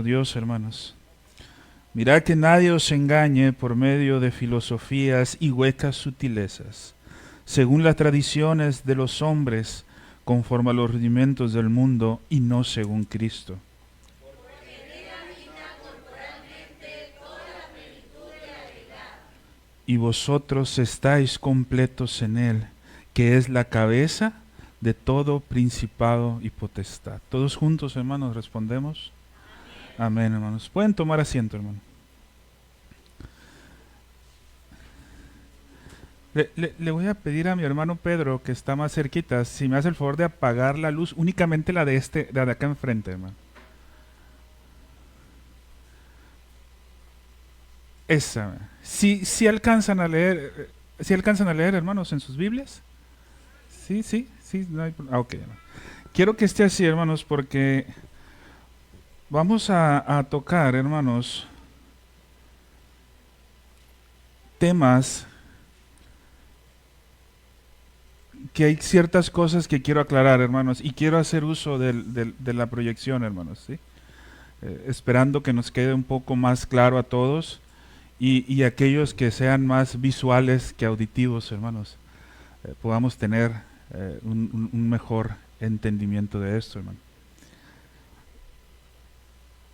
Dios, hermanos. Mirad que nadie os engañe por medio de filosofías y huecas sutilezas, según las tradiciones de los hombres, conforme a los rudimentos del mundo y no según Cristo. Y vosotros estáis completos en Él, que es la cabeza de todo principado y potestad. Todos juntos, hermanos, respondemos. Amén, hermanos. Pueden tomar asiento, hermano. Le voy a pedir a mi hermano Pedro, que está más cerquita, si me hace el favor de apagar la luz, únicamente la de acá enfrente, hermano. Esa. Si alcanzan a leer, si alcanzan a leer, hermanos, en sus Biblias. Sí, no hay ok, hermano. Quiero que esté así, hermanos, porque vamos a tocar, hermanos, temas que hay ciertas cosas que quiero aclarar, hermanos, y quiero hacer uso de la proyección, hermanos, ¿sí? Esperando que nos quede un poco más claro a todos y aquellos que sean más visuales que auditivos, hermanos, podamos tener un mejor entendimiento de esto, hermano.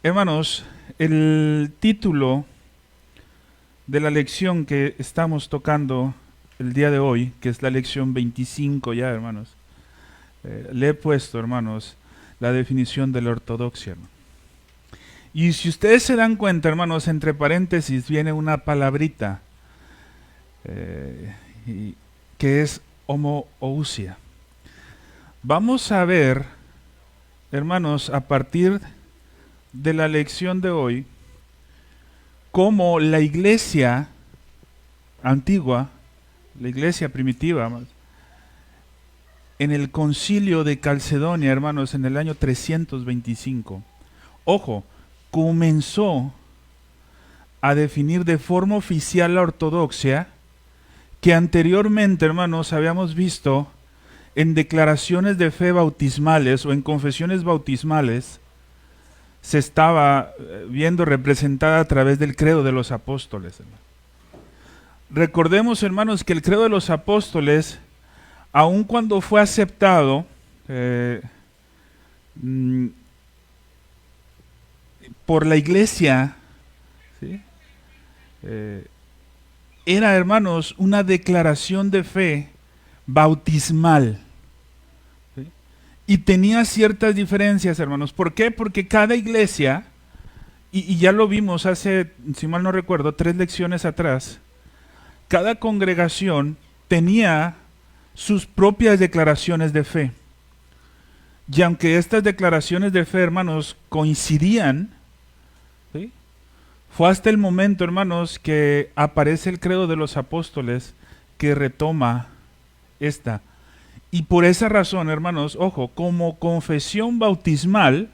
Hermanos, el título de la lección que estamos tocando el día de hoy, que es la lección 25 ya, hermanos, le he puesto, hermanos, la definición de la ortodoxia, hermano. Y si ustedes se dan cuenta, hermanos, entre paréntesis viene una palabrita que es homoousia. Vamos a ver, hermanos, a partir de la lección de hoy, cómo la iglesia antigua, la iglesia primitiva, en el concilio de Calcedonia, hermanos, en el año 325, ojo, comenzó a definir de forma oficial la ortodoxia que anteriormente, hermanos, habíamos visto en declaraciones de fe bautismales o en confesiones bautismales, se estaba viendo representada a través del credo de los apóstoles. Recordemos, hermanos, que el credo de los apóstoles, aun cuando fue aceptado por la iglesia, ¿sí? Era, hermanos, una declaración de fe bautismal. ¿Sí? Y tenía ciertas diferencias, hermanos. ¿Por qué? Porque cada iglesia, y ya lo vimos hace, si mal no recuerdo, 3 lecciones atrás, cada congregación tenía sus propias declaraciones de fe. Y aunque estas declaraciones de fe, hermanos, coincidían, ¿sí? Fue hasta el momento, hermanos, que aparece el credo de los apóstoles que retoma esta. Y por esa razón, hermanos, ojo, como confesión bautismal,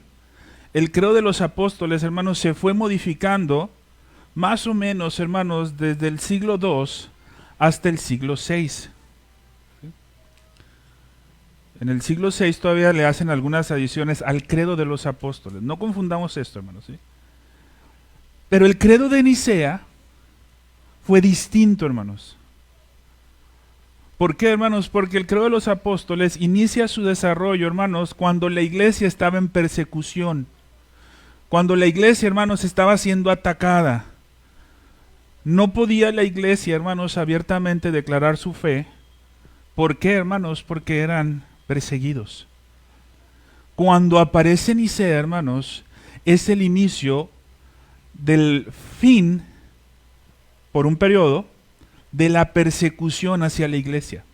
el credo de los apóstoles, hermanos, se fue modificando más o menos, hermanos, desde el siglo II hasta el siglo VI. En el siglo VI todavía le hacen algunas adiciones al credo de los apóstoles. No confundamos esto, hermanos, ¿sí? Pero el credo de Nicea fue distinto, hermanos. ¿Por qué, hermanos? Porque el credo de los apóstoles inicia su desarrollo, hermanos, cuando la iglesia estaba en persecución. Cuando la iglesia, hermanos, estaba siendo atacada. No podía la iglesia, hermanos, abiertamente declarar su fe. ¿Por qué, hermanos? Porque eran perseguidos. Cuando aparece Nicea, hermanos, es el inicio del fin, por un periodo, de la persecución hacia la iglesia.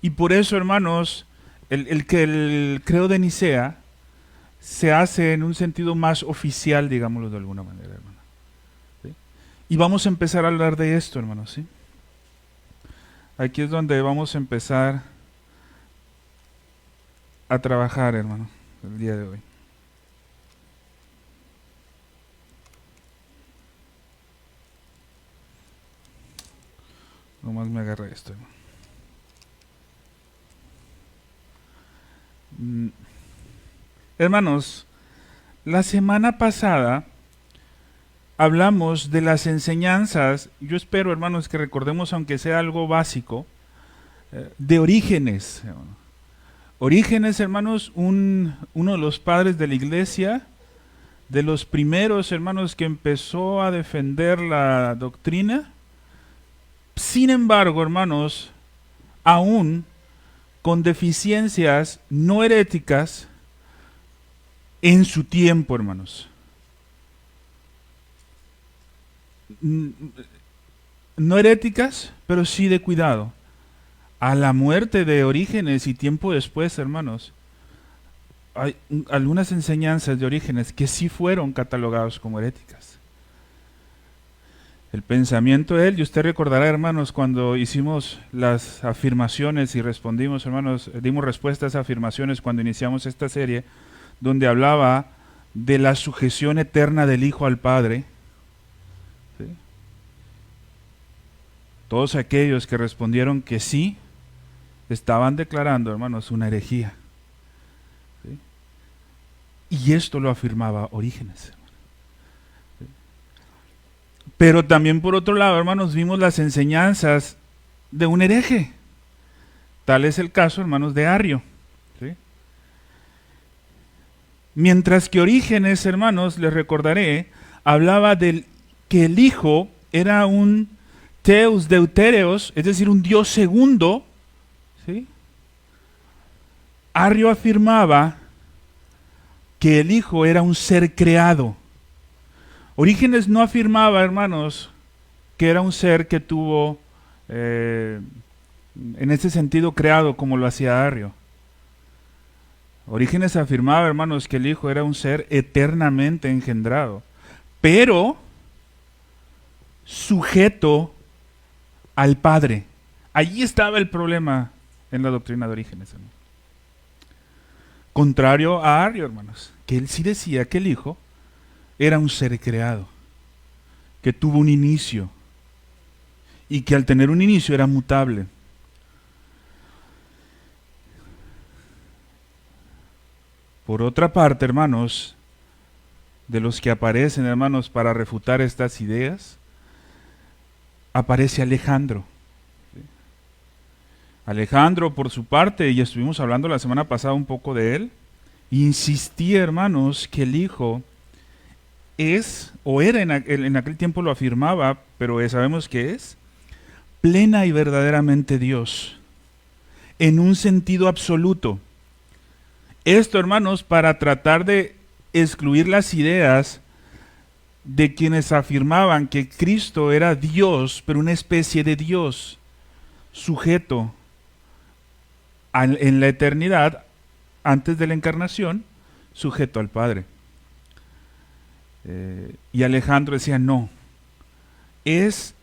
Y por eso, hermanos, el credo de Nicea se hace en un sentido más oficial, digámoslo de alguna manera, hermano. ¿Sí? Y vamos a empezar a hablar de esto, hermanos, ¿sí? Aquí es donde vamos a empezar a trabajar, hermano, el día de hoy. Nomás me agarra esto, hermano. Hermanos, La semana pasada hablamos de las enseñanzas, yo espero, hermanos, que recordemos, aunque sea algo básico, de Orígenes. Orígenes, hermanos, uno de los padres de la iglesia, de los primeros, hermanos, que empezó a defender la doctrina. Sin embargo, hermanos, aún con deficiencias no heréticas en su tiempo, hermanos. No heréticas, pero sí de cuidado. A la muerte de Orígenes y tiempo después, hermanos, hay algunas enseñanzas de Orígenes que sí fueron catalogadas como heréticas. El pensamiento de él, y usted recordará, hermanos, cuando hicimos las afirmaciones y respondimos, hermanos, dimos respuesta a esas afirmaciones cuando iniciamos esta serie, donde hablaba de la sujeción eterna del Hijo al Padre. ¿Sí? Todos aquellos que respondieron que sí, estaban declarando, hermanos, una herejía. ¿Sí? Y esto lo afirmaba Orígenes. ¿Sí? Pero también por otro lado, hermanos, vimos las enseñanzas de un hereje. Tal es el caso, hermanos, de Arrio. ¿Sí? Mientras que Orígenes, hermanos, les recordaré, hablaba del que el Hijo era un Theos Deutereos, es decir, un Dios segundo. ¿Sí? Arrio afirmaba que el Hijo era un ser creado. Orígenes no afirmaba, hermanos, que era un ser que tuvo, en ese sentido, creado como lo hacía Arrio. Orígenes afirmaba, hermanos, que el Hijo era un ser eternamente engendrado, pero sujeto al Padre. Allí estaba el problema en la doctrina de Orígenes, hermano. Contrario a Arrio, hermanos, que él sí decía que el Hijo era un ser creado, que tuvo un inicio y que al tener un inicio era mutable. Por otra parte, hermanos, de los que aparecen, hermanos, para refutar estas ideas, aparece Alejandro. Alejandro, por su parte, y estuvimos hablando la semana pasada un poco de él, insistía, hermanos, que el Hijo es, o era en aquel tiempo lo afirmaba, pero sabemos que es, plena y verdaderamente Dios, en un sentido absoluto. Esto, hermanos, para tratar de excluir las ideas de quienes afirmaban que Cristo era Dios, pero una especie de Dios, sujeto en la eternidad, antes de la encarnación, sujeto al Padre. Y Alejandro decía, no, es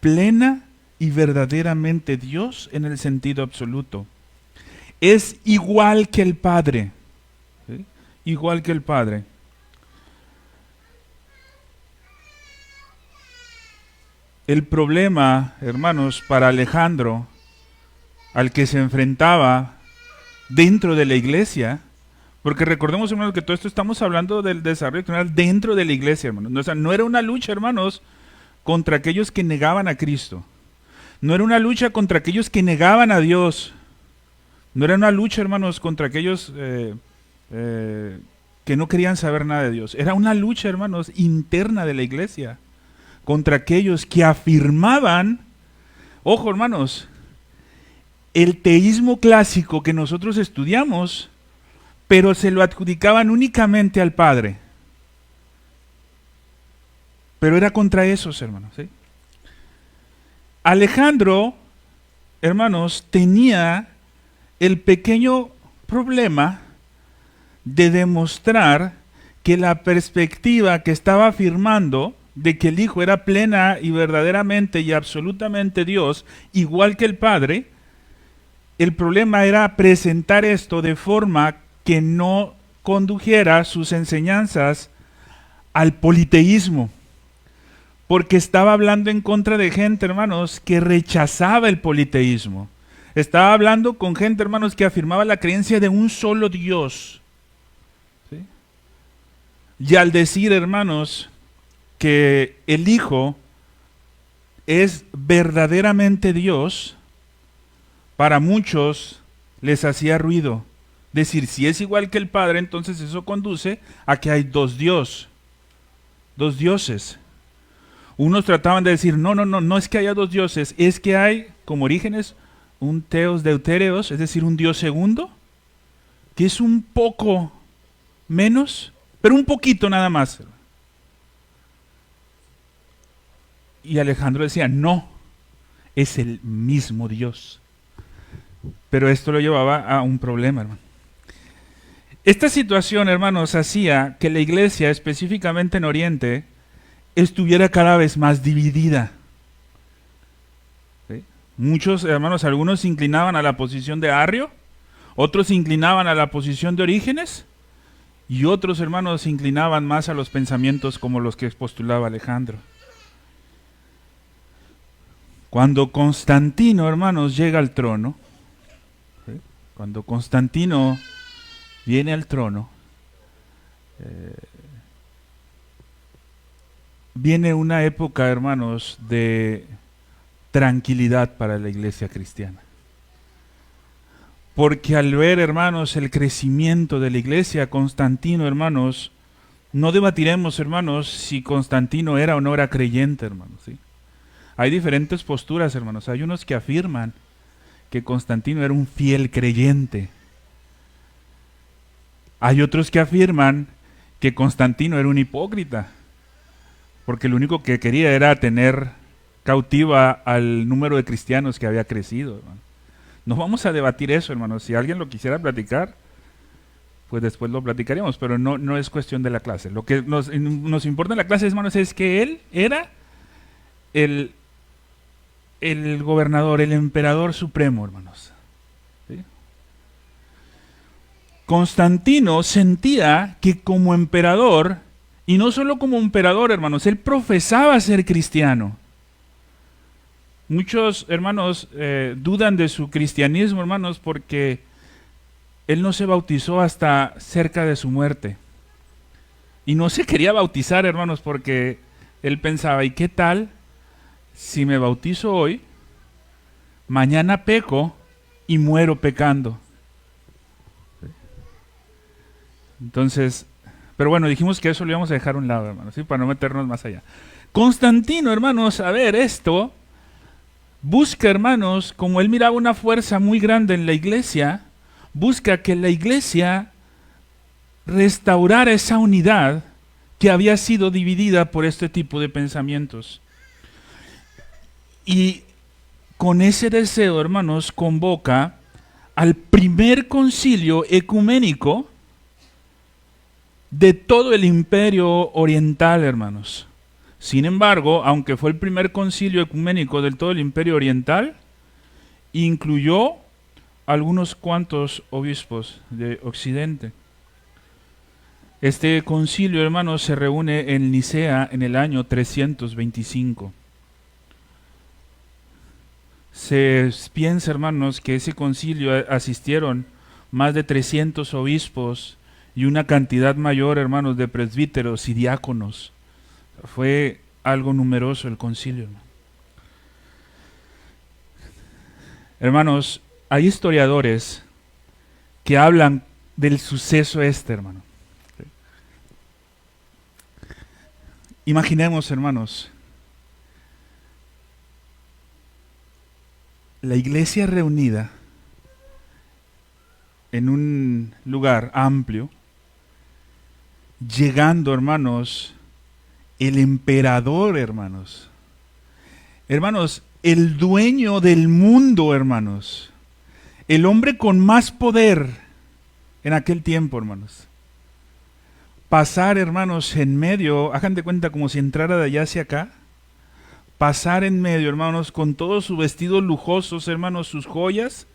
plena y verdaderamente Dios en el sentido absoluto. Es igual que el Padre. ¿Sí? Igual que el Padre. El problema, hermanos, para Alejandro, al que se enfrentaba dentro de la iglesia, porque recordemos, hermanos, que todo esto estamos hablando del desarrollo doctrinal dentro de la iglesia, hermanos. O sea, no era una lucha, hermanos, contra aquellos que negaban a Cristo. No era una lucha contra aquellos que negaban a Dios. No era una lucha, hermanos, contra aquellos que no querían saber nada de Dios. Era una lucha, hermanos, interna de la iglesia contra aquellos que afirmaban, ojo, hermanos, el teísmo clásico que nosotros estudiamos, pero se lo adjudicaban únicamente al Padre. Pero era contra esos, hermanos. ¿Sí? Alejandro, hermanos, tenía el pequeño problema de demostrar que la perspectiva que estaba afirmando de que el Hijo era plena y verdaderamente y absolutamente Dios, igual que el Padre, el problema era presentar esto de forma que no condujera sus enseñanzas al politeísmo, porque estaba hablando en contra de gente, hermanos, que rechazaba el politeísmo. Estaba hablando con gente, hermanos, que afirmaba la creencia de un solo Dios. ¿Sí? Y al decir, hermanos, que el Hijo es verdaderamente Dios, para muchos les hacía ruido. Decir, si es igual que el Padre, entonces eso conduce a que hay dos dioses. Unos trataban de decir, no es que haya dos dioses, es que hay, como Orígenes, un Theos Deutereos, es decir, un Dios segundo, que es un poco menos, pero un poquito nada más. Y Alejandro decía, no, es el mismo Dios. Pero esto lo llevaba a un problema, hermano. Esta situación, hermanos, hacía que la iglesia, específicamente en Oriente, estuviera cada vez más dividida. ¿Sí? Muchos, hermanos, algunos se inclinaban a la posición de Arrio, otros se inclinaban a la posición de Orígenes, y otros, hermanos, se inclinaban más a los pensamientos como los que postulaba Alejandro. Cuando Constantino, hermanos, llega al trono, ¿sí? Cuando Constantino viene al trono, viene una época, hermanos, de tranquilidad para la iglesia cristiana. Porque al ver, hermanos, el crecimiento de la iglesia, Constantino, hermanos, no debatiremos, hermanos, si Constantino era o no era creyente, hermanos, ¿sí? Hay diferentes posturas, hermanos. Hay unos que afirman que Constantino era un fiel creyente. Hay otros que afirman que Constantino era un hipócrita, porque lo único que quería era tener cautiva al número de cristianos que había crecido, hermano. No vamos a debatir eso, hermanos. Si alguien lo quisiera platicar, pues después lo platicaríamos, pero no es cuestión de la clase. Lo que nos importa en la clase, hermanos, es que él era el gobernador, el emperador supremo, hermanos. ¿Sí? Constantino sentía que como emperador, y no solo como emperador, hermanos, él profesaba ser cristiano. Muchos, hermanos, dudan de su cristianismo, hermanos, porque él no se bautizó hasta cerca de su muerte. Y no se quería bautizar, hermanos, porque él pensaba, ¿y qué tal si me bautizo hoy, mañana peco y muero pecando? Entonces, pero bueno, dijimos que eso lo íbamos a dejar a un lado, hermanos, ¿sí? Para no meternos más allá. Constantino, hermanos, a ver esto, busca, hermanos, como él miraba una fuerza muy grande en la iglesia, busca que la iglesia restaurara esa unidad que había sido dividida por este tipo de pensamientos. Y con ese deseo, hermanos, convoca al primer concilio ecuménico de todo el imperio oriental, hermanos. Sin embargo, aunque fue el primer concilio ecuménico del todo el imperio oriental, incluyó algunos cuantos obispos de Occidente. Este concilio, hermanos, se reúne en Nicea en el año 325. Se piensa, hermanos, que ese concilio asistieron más de 300 obispos y una cantidad mayor, hermanos, de presbíteros y diáconos. Fue algo numeroso el concilio, hermano. Hermanos, hay historiadores que hablan del suceso hermano. Imaginemos, hermanos, la iglesia reunida en un lugar amplio, llegando, hermanos, el emperador, hermanos. Hermanos, el dueño del mundo, hermanos. El hombre con más poder en aquel tiempo, hermanos. Pasar, hermanos, en medio, hagan de cuenta como si entrara de allá hacia acá. Pasar en medio, hermanos, con todos sus vestidos lujosos, hermanos, sus joyas.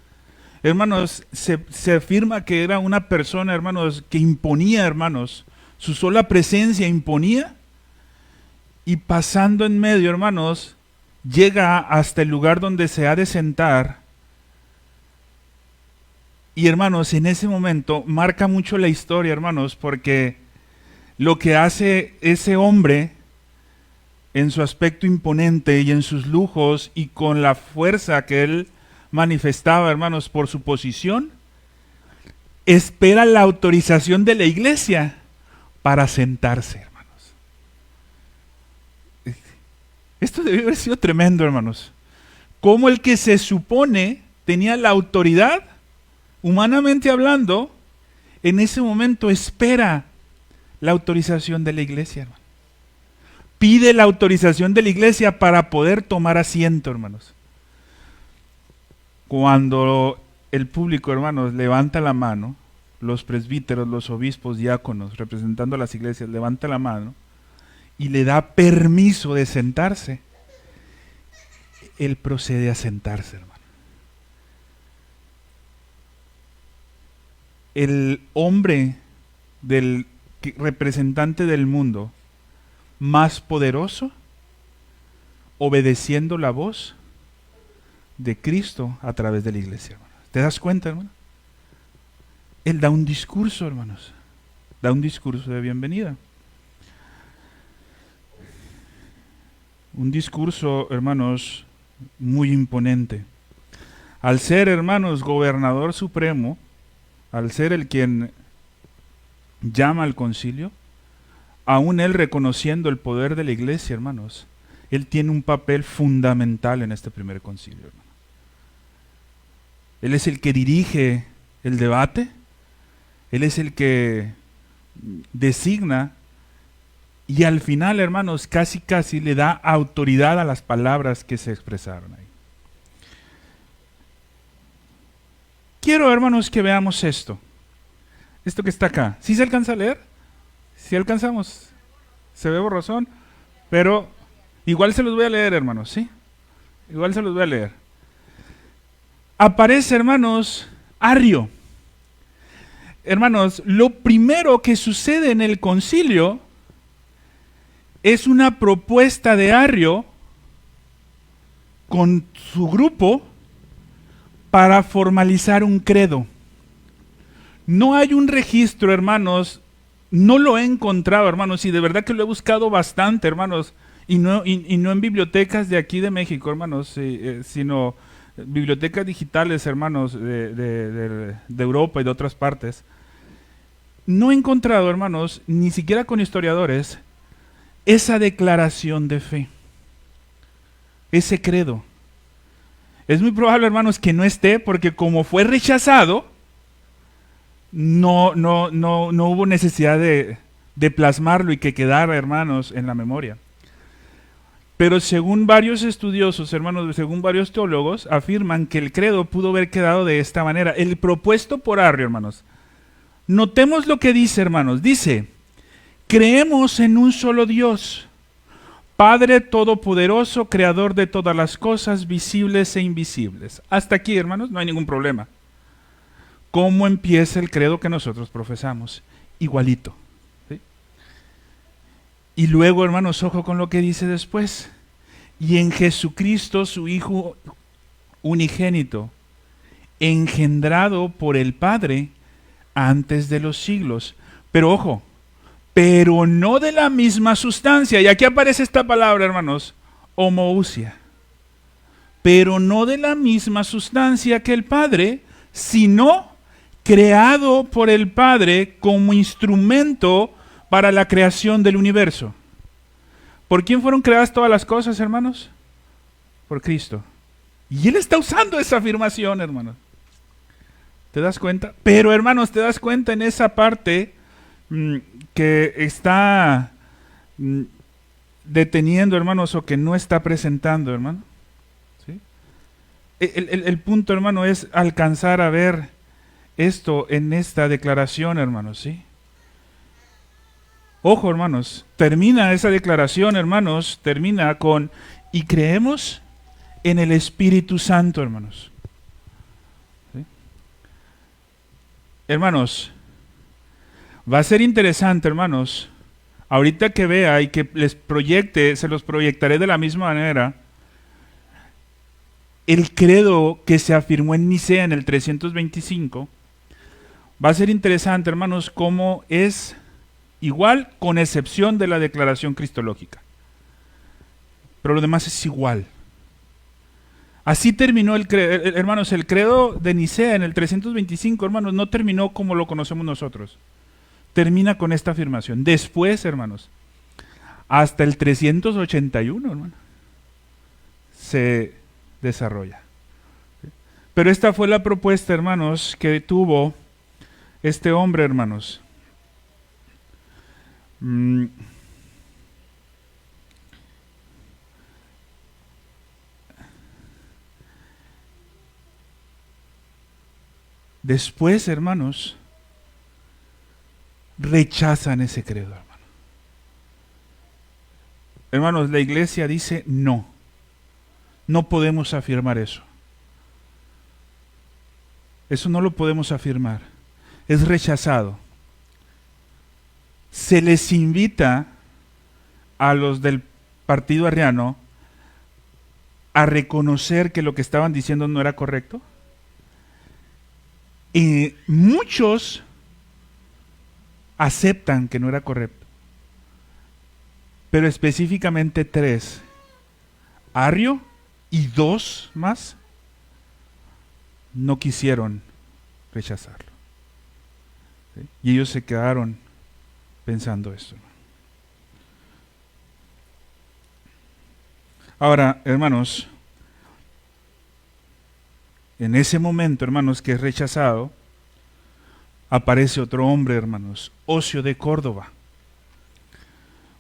Hermanos, se afirma que era una persona, hermanos, que imponía, hermanos. Su sola presencia imponía. Y pasando en medio, hermanos, llega hasta el lugar donde se ha de sentar. Y hermanos, en ese momento marca mucho la historia, hermanos, porque lo que hace ese hombre en su aspecto imponente y en sus lujos y con la fuerza que él manifestaba, hermanos, por su posición, espera la autorización de la iglesia para sentarse, hermanos. Esto debe haber sido tremendo, hermanos. Como el que se supone tenía la autoridad, humanamente hablando, en ese momento espera la autorización de la iglesia, hermano. Pide la autorización de la iglesia para poder tomar asiento, hermanos. Cuando el público, hermanos, levanta la mano, los presbíteros, los obispos, diáconos, representando a las iglesias, levanta la mano y le da permiso de sentarse, él procede a sentarse, hermano. El hombre representante del mundo más poderoso, obedeciendo la voz de Cristo a través de la iglesia, hermano. ¿Te das cuenta, hermano? Él da un discurso, hermanos. Da un discurso de bienvenida. Un discurso, hermanos, muy imponente. Al ser, hermanos, gobernador supremo, al ser el quien llama al concilio, aún él reconociendo el poder de la iglesia, hermanos, él tiene un papel fundamental en este primer concilio, hermano. Él es el que dirige el debate, él es el que designa y al final, hermanos, casi le da autoridad a las palabras que se expresaron ahí. Quiero, hermanos, que veamos esto que está acá. ¿Sí se alcanza a leer? ¿Sí alcanzamos? Se ve borrosón, pero igual se los voy a leer, hermanos, ¿sí? Igual se los voy a leer. Aparece, hermanos, Arrio. Hermanos, lo primero que sucede en el concilio es una propuesta de Arrio con su grupo para formalizar un credo. No hay un registro, hermanos, no lo he encontrado, hermanos, y de verdad que lo he buscado bastante, hermanos, y no en bibliotecas de aquí de México, hermanos, sino bibliotecas digitales, hermanos, de Europa y de otras partes. No he encontrado, hermanos, ni siquiera con historiadores, esa declaración de fe, ese credo. Es muy probable, hermanos, que no esté, porque como fue rechazado, no hubo necesidad de plasmarlo y que quedara, hermanos, en la memoria. Pero según varios estudiosos, hermanos, según varios teólogos, afirman que el credo pudo haber quedado de esta manera. El propuesto por Arrio, hermanos. Notemos lo que dice, hermanos. Dice: creemos en un solo Dios, Padre Todopoderoso, Creador de todas las cosas, visibles e invisibles. Hasta aquí, hermanos, no hay ningún problema. ¿Cómo empieza el credo que nosotros profesamos? Igualito. ¿Sí? Y luego, hermanos, ojo con lo que dice después. Y en Jesucristo, su Hijo unigénito, engendrado por el Padre antes de los siglos. Pero ojo, pero no de la misma sustancia. Y aquí aparece esta palabra, hermanos, homoousia. Pero no de la misma sustancia que el Padre, sino creado por el Padre como instrumento para la creación del universo. ¿Por quién fueron creadas todas las cosas, hermanos? Por Cristo. Y Él está usando esa afirmación, hermanos. ¿Te das cuenta? Pero, hermanos, ¿te das cuenta en esa parte que está deteniendo, hermanos, o que no está presentando, hermano? ¿Sí? El punto, hermano, es alcanzar a ver esto en esta declaración, hermanos, ¿sí? Ojo, hermanos, termina esa declaración, hermanos, termina con: y creemos en el Espíritu Santo, hermanos. ¿Sí? Hermanos, va a ser interesante, hermanos, ahorita que vea y que les proyecte, se los proyectaré de la misma manera, el credo que se afirmó en Nicea en el 325. Va a ser interesante, hermanos, cómo es igual con excepción de la declaración cristológica. Pero lo demás es igual. Así terminó hermanos, el credo de Nicea en el 325, hermanos, no terminó como lo conocemos nosotros. Termina con esta afirmación. Después, hermanos, hasta el 381, hermano, se desarrolla. Pero esta fue la propuesta, hermanos, que tuvo este hombre, hermanos. Después, hermanos, rechazan ese credo, hermano. Hermanos, la iglesia dice no. No podemos afirmar eso. Eso no lo podemos afirmar. Es rechazado. Se les invita a los del partido arriano a reconocer que lo que estaban diciendo no era correcto. Y muchos aceptan que no era correcto. Pero específicamente 3, Arrio y 2 más, no quisieron rechazarlo. ¿Sí? Y ellos se quedaron pensando esto. Ahora, hermanos, en ese momento, hermanos, que es rechazado, aparece otro hombre, hermanos, Osio de Córdoba,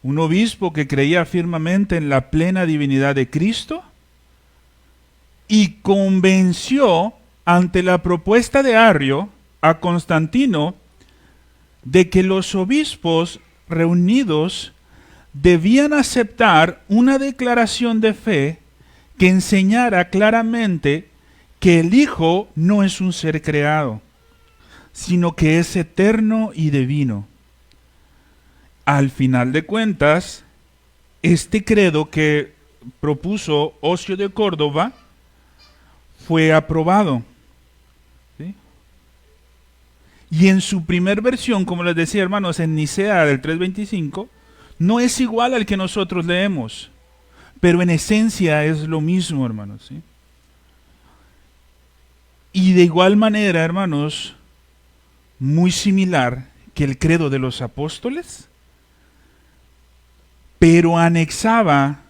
un obispo que creía firmemente en la plena divinidad de Cristo y convenció ante la propuesta de Arrio a Constantino de que los obispos reunidos debían aceptar una declaración de fe que enseñara claramente que el Hijo no es un ser creado, sino que es eterno y divino. Al final de cuentas, este credo que propuso Osio de Córdoba fue aprobado. ¿Sí? Y en su primer versión, como les decía, hermanos, en Nicea del 325, no es igual al que nosotros leemos, pero en esencia es lo mismo, hermanos. ¿Sí? Y de igual manera, hermanos, muy similar que el credo de los apóstoles, pero anexaba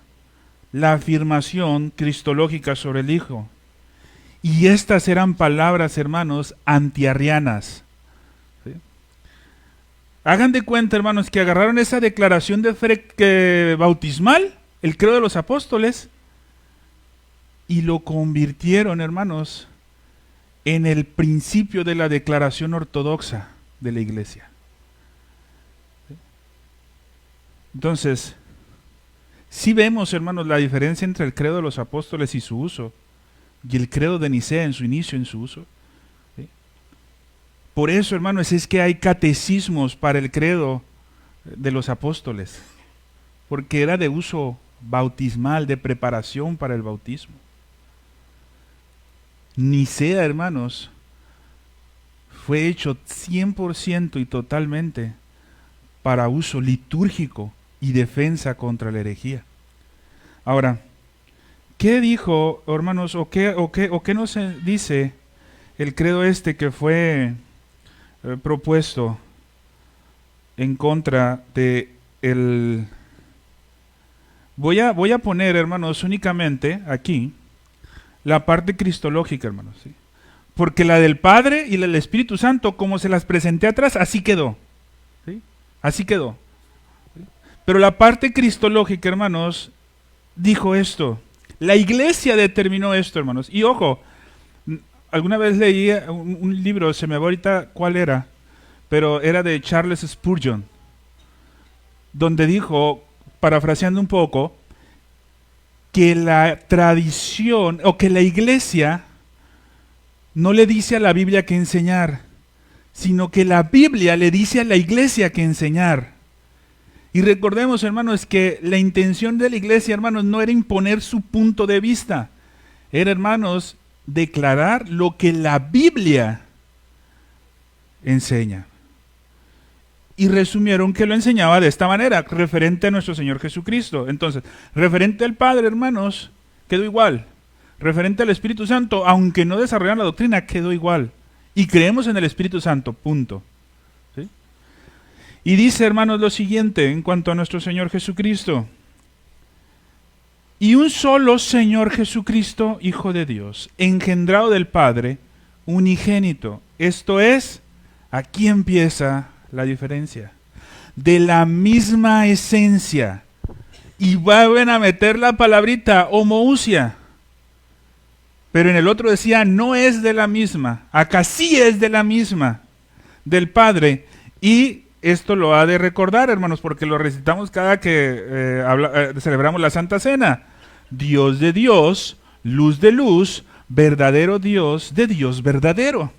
la afirmación cristológica sobre el Hijo. Y estas eran palabras, hermanos, antiarrianas. ¿Sí? Hagan de cuenta, hermanos, que agarraron esa declaración de fe bautismal, el credo de los apóstoles, y lo convirtieron, hermanos, en el principio de la declaración ortodoxa de la iglesia. Entonces, sí vemos, hermanos, la diferencia entre el credo de los apóstoles y su uso, y el credo de Nicea en su inicio, en su uso. ¿Sí? Por eso, hermanos, es que hay catecismos para el credo de los apóstoles, porque era de uso bautismal, de preparación para el bautismo. Nicea, hermanos, fue hecho 100% y totalmente para uso litúrgico y defensa contra la herejía. Ahora, ¿qué dijo, hermanos, o qué nos dice el credo este que fue propuesto en contra de el... Voy a poner, hermanos, únicamente aquí la parte cristológica, hermanos, ¿sí? Porque la del Padre y la del Espíritu Santo, como se las presenté atrás, así quedó. ¿Sí? Así quedó. ¿Sí? Pero la parte cristológica, hermanos, dijo esto. La iglesia determinó esto, hermanos. Y ojo, alguna vez leí un libro, se me va ahorita cuál era, pero era de Charles Spurgeon, donde dijo, parafraseando un poco, que la tradición o que la iglesia no le dice a la Biblia qué enseñar, sino que la Biblia le dice a la iglesia qué enseñar. Y recordemos, hermanos, que la intención de la iglesia, hermanos, no era imponer su punto de vista, era, hermanos, declarar lo que la Biblia enseña. y resumieron que lo enseñaba de esta manera, referente a nuestro Señor Jesucristo. Entonces, referente al Padre, hermanos, quedó igual. Referente al Espíritu Santo, aunque no desarrollaron la doctrina, quedó igual. Y creemos en el Espíritu Santo, punto. ¿Sí? Y dice, hermanos, lo siguiente en cuanto a nuestro Señor Jesucristo. Y un solo Señor Jesucristo, Hijo de Dios, engendrado del Padre, unigénito. Esto es, aquí empieza la diferencia. De la misma esencia. Y van a meter la palabrita homoousia. Pero en el otro decía, no es de la misma. Acá sí es de la misma. Del Padre. Y esto lo ha de recordar, hermanos, porque lo recitamos cada que celebramos la Santa Cena. Dios de Dios, luz de luz, verdadero Dios de Dios verdadero.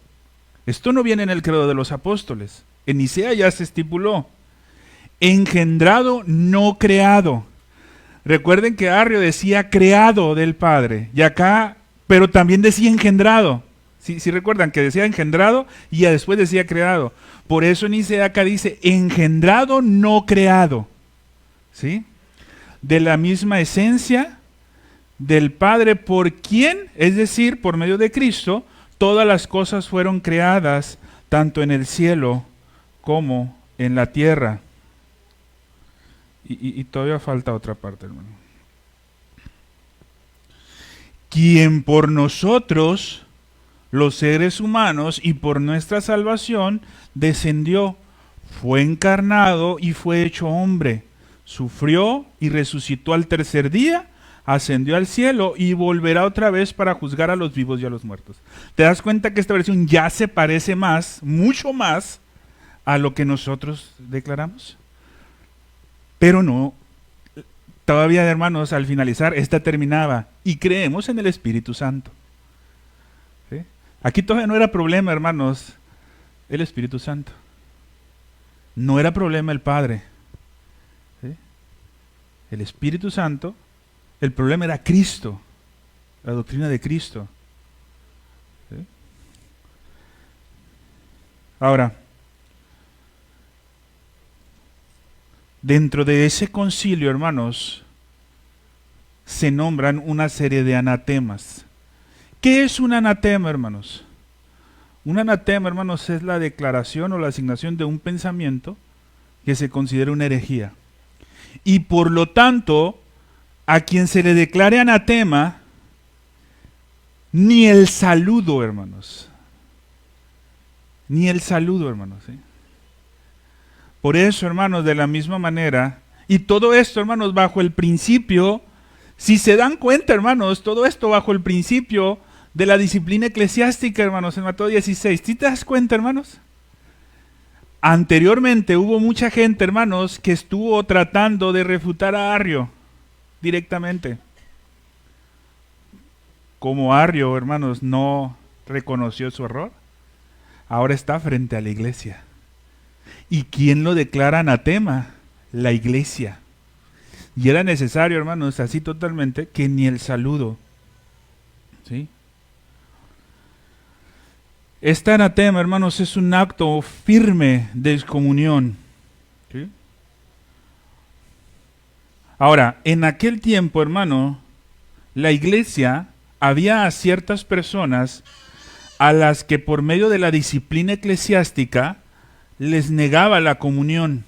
Esto no viene en el credo de los apóstoles. En Nicea ya se estipuló. Engendrado, no creado. Recuerden que Arrio decía creado del Padre. Y acá, pero también decía engendrado. Si recuerdan que decía engendrado y ya después decía creado. Por eso Nicea acá dice engendrado, no creado. ¿Sí? De la misma esencia del Padre, por quien, es decir, por medio de Cristo, todas las cosas fueron creadas, tanto en el cielo como en la tierra. Y todavía falta otra parte, hermano. Quien por nosotros, los seres humanos, y por nuestra salvación, descendió, fue encarnado y fue hecho hombre, sufrió y resucitó al tercer día, ascendió al cielo y volverá otra vez para juzgar a los vivos y a los muertos. ¿Te das cuenta que esta versión ya se parece más, mucho más, a lo que nosotros declaramos? Pero no, todavía, hermanos, al finalizar, esta terminaba, y creemos en el Espíritu Santo. ¿Sí? Aquí todavía no era problema, hermanos, el Espíritu Santo. No era problema el Padre. ¿Sí? El Espíritu Santo. El problema era Cristo, la doctrina de Cristo. ¿Sí? Ahora, dentro de ese concilio, hermanos, se nombran una serie de anatemas. ¿Qué es un anatema, hermanos? Un anatema, hermanos, es la declaración o la asignación de un pensamiento que se considera una herejía. Y por lo tanto, a quien se le declare anatema, ni el saludo, hermanos. Ni el saludo, hermanos. ¿Sí? Por eso, hermanos, de la misma manera, y todo esto, hermanos, bajo el principio, si se dan cuenta, hermanos, todo esto bajo el principio de la disciplina eclesiástica, hermanos, en Mateo 16. ¿Sí te das cuenta, hermanos? Anteriormente hubo mucha gente, hermanos, que estuvo tratando de refutar a Arrio directamente. Como Arrio, hermanos, no reconoció su error, ahora está frente a la iglesia. ¿Y quién lo declara anatema? La iglesia. Y era necesario, hermanos, así totalmente, que ni el saludo. ¿Sí? Este anatema, hermanos, es un acto firme de excomunión. ¿Sí? Ahora, en aquel tiempo, hermano, la iglesia había a ciertas personas a las que por medio de la disciplina eclesiástica les negaba la comunión.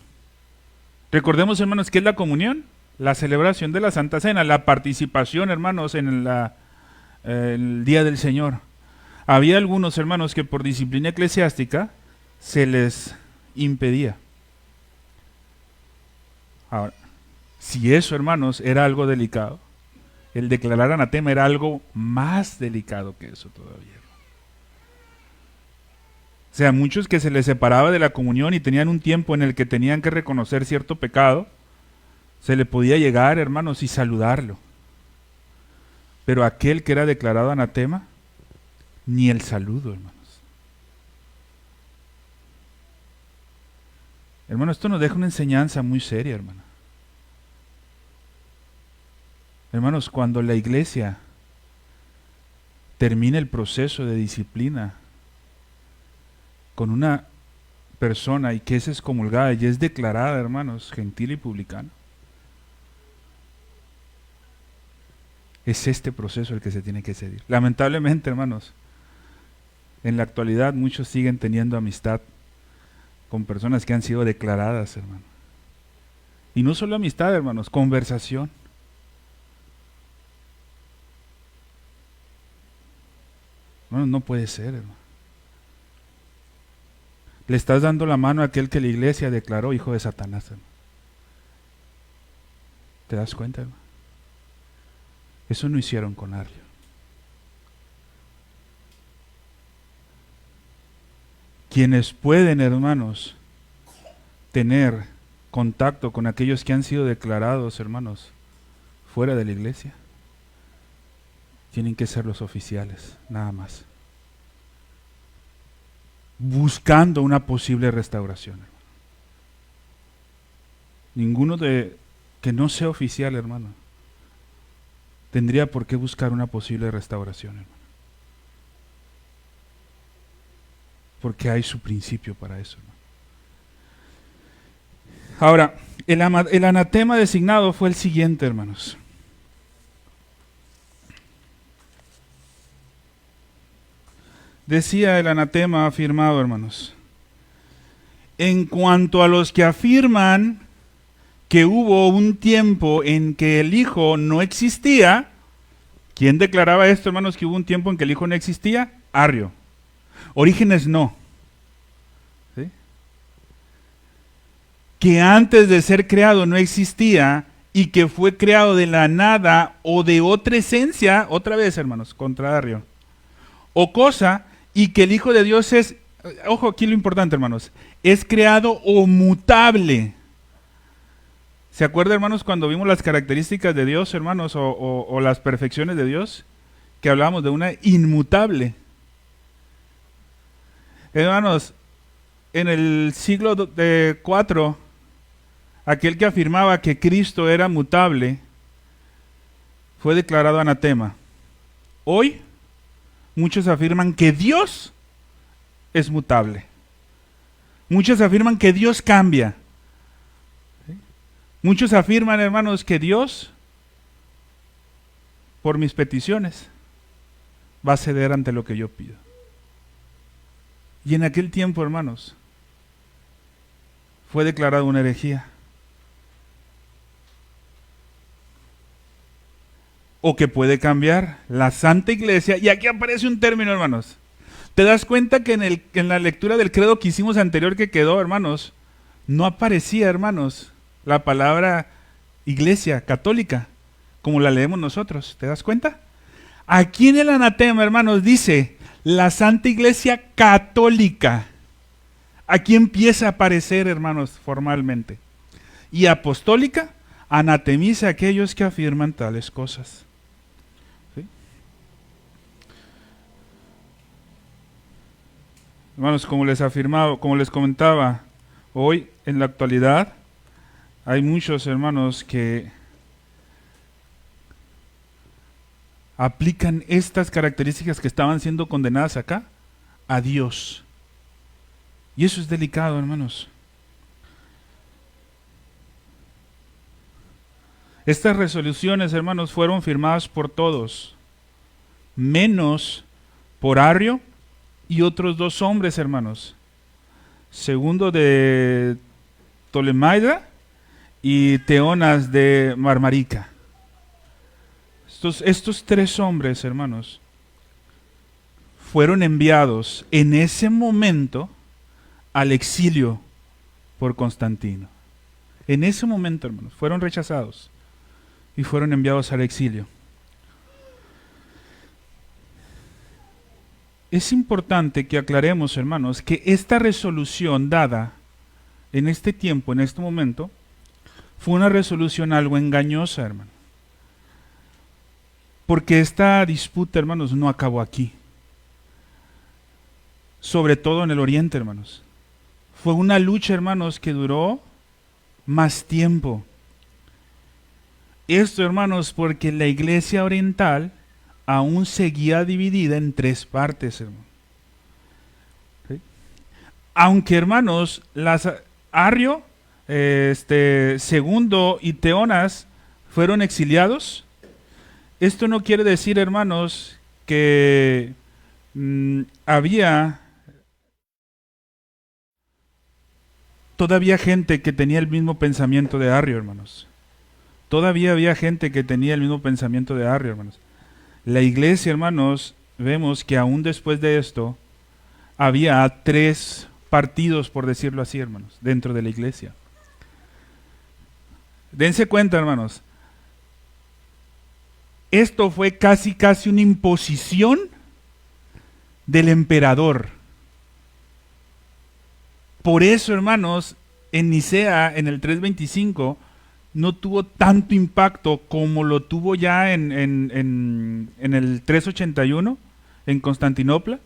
Recordemos, hermanos, ¿qué es la comunión? La celebración de la Santa Cena, la participación, hermanos, en el Día del Señor. Había algunos, hermanos, que por disciplina eclesiástica se les impedía. Ahora, si eso, hermanos, era algo delicado, el declarar anatema era algo más delicado que eso todavía. O sea, muchos que se les separaba de la comunión y tenían un tiempo en el que tenían que reconocer cierto pecado, se le podía llegar, hermanos, y saludarlo. Pero aquel que era declarado anatema, ni el saludo, hermanos. Hermano, esto nos deja una enseñanza muy seria, hermano. Hermanos, cuando la iglesia termine el proceso de disciplina con una persona y que es excomulgada y es declarada, hermanos, gentil y publicana. Es este proceso el que se tiene que seguir. Lamentablemente, hermanos, en la actualidad muchos siguen teniendo amistad con personas que han sido declaradas, hermano. Y no solo amistad, hermanos, conversación. No puede ser, hermano. Le estás dando la mano a aquel que la iglesia declaró hijo de Satanás, hermano. ¿Te das cuenta, hermano? Eso no hicieron con Arrio. Quienes pueden, hermanos, tener contacto con aquellos que han sido declarados, hermanos, fuera de la iglesia, tienen que ser los oficiales, nada más. Buscando una posible restauración, hermano. Ninguno que no sea oficial, hermano, tendría por qué buscar una posible restauración, hermano. Porque hay su principio para eso, hermano. Ahora, el anatema designado fue el siguiente, hermanos. Decía el anatema afirmado, hermanos: en cuanto a los que afirman que hubo un tiempo en que el Hijo no existía, ¿quién declaraba esto, hermanos, que hubo un tiempo en que el Hijo no existía? Arrio. Orígenes no. ¿Sí? Que antes de ser creado no existía y que fue creado de la nada o de otra esencia, otra vez, hermanos, contra Arrio, o cosa, y que el Hijo de Dios es, ojo aquí lo importante, hermanos, es creado o mutable. ¿Se acuerdan, hermanos, cuando vimos las características de Dios, hermanos, o las perfecciones de Dios? Que hablábamos de una inmutable. Hermanos, en el siglo IV, aquel que afirmaba que Cristo era mutable fue declarado anatema. Hoy, muchos afirman que Dios es mutable. Muchos afirman que Dios cambia. Muchos afirman, hermanos, que Dios, por mis peticiones, va a ceder ante lo que yo pido. Y en aquel tiempo, hermanos, fue declarada una herejía. O que puede cambiar la Santa Iglesia. Y aquí aparece un término, hermanos. ¿Te das cuenta que en la lectura del credo que hicimos anterior que quedó, hermanos, no aparecía, hermanos, la palabra iglesia católica, como la leemos nosotros? ¿Te das cuenta? Aquí en el anatema, hermanos, dice la Santa Iglesia Católica. Aquí empieza a aparecer, hermanos, formalmente. Y apostólica, anatemiza a aquellos que afirman tales cosas. ¿Sí? Hermanos, como les comentaba, hoy en la actualidad hay muchos hermanos que aplican estas características que estaban siendo condenadas acá a Dios. Y eso es delicado, hermanos. Estas resoluciones, hermanos, fueron firmadas por todos, menos por Arrio y otros dos hombres, hermanos. Segundo de Ptolemaida y Teonas de Marmarica. Estos tres hombres, hermanos, fueron enviados en ese momento al exilio por Constantino. En ese momento, hermanos, fueron rechazados y fueron enviados al exilio. Es importante que aclaremos, hermanos, que esta resolución dada en este tiempo, en este momento, fue una resolución algo engañosa, hermano. Porque esta disputa, hermanos, no acabó aquí. Sobre todo en el Oriente, hermanos. Fue una lucha, hermanos, que duró más tiempo. Esto, hermanos, porque la iglesia oriental aún seguía dividida en tres partes, hermano. ¿Sí? Aunque, hermanos, Arrio, Segundo y Teonas fueron exiliados, esto no quiere decir, hermanos, que había todavía gente que tenía el mismo pensamiento de Arrio, hermanos. Todavía había gente que tenía el mismo pensamiento de Arrio, hermanos. La iglesia, hermanos, vemos que aún después de esto, había 3 partidos, por decirlo así, hermanos, dentro de la iglesia. Dense cuenta, hermanos, esto fue casi una imposición del emperador. Por eso, hermanos, en Nicea, en el 325, no tuvo tanto impacto como lo tuvo ya en el 381, en Constantinopla,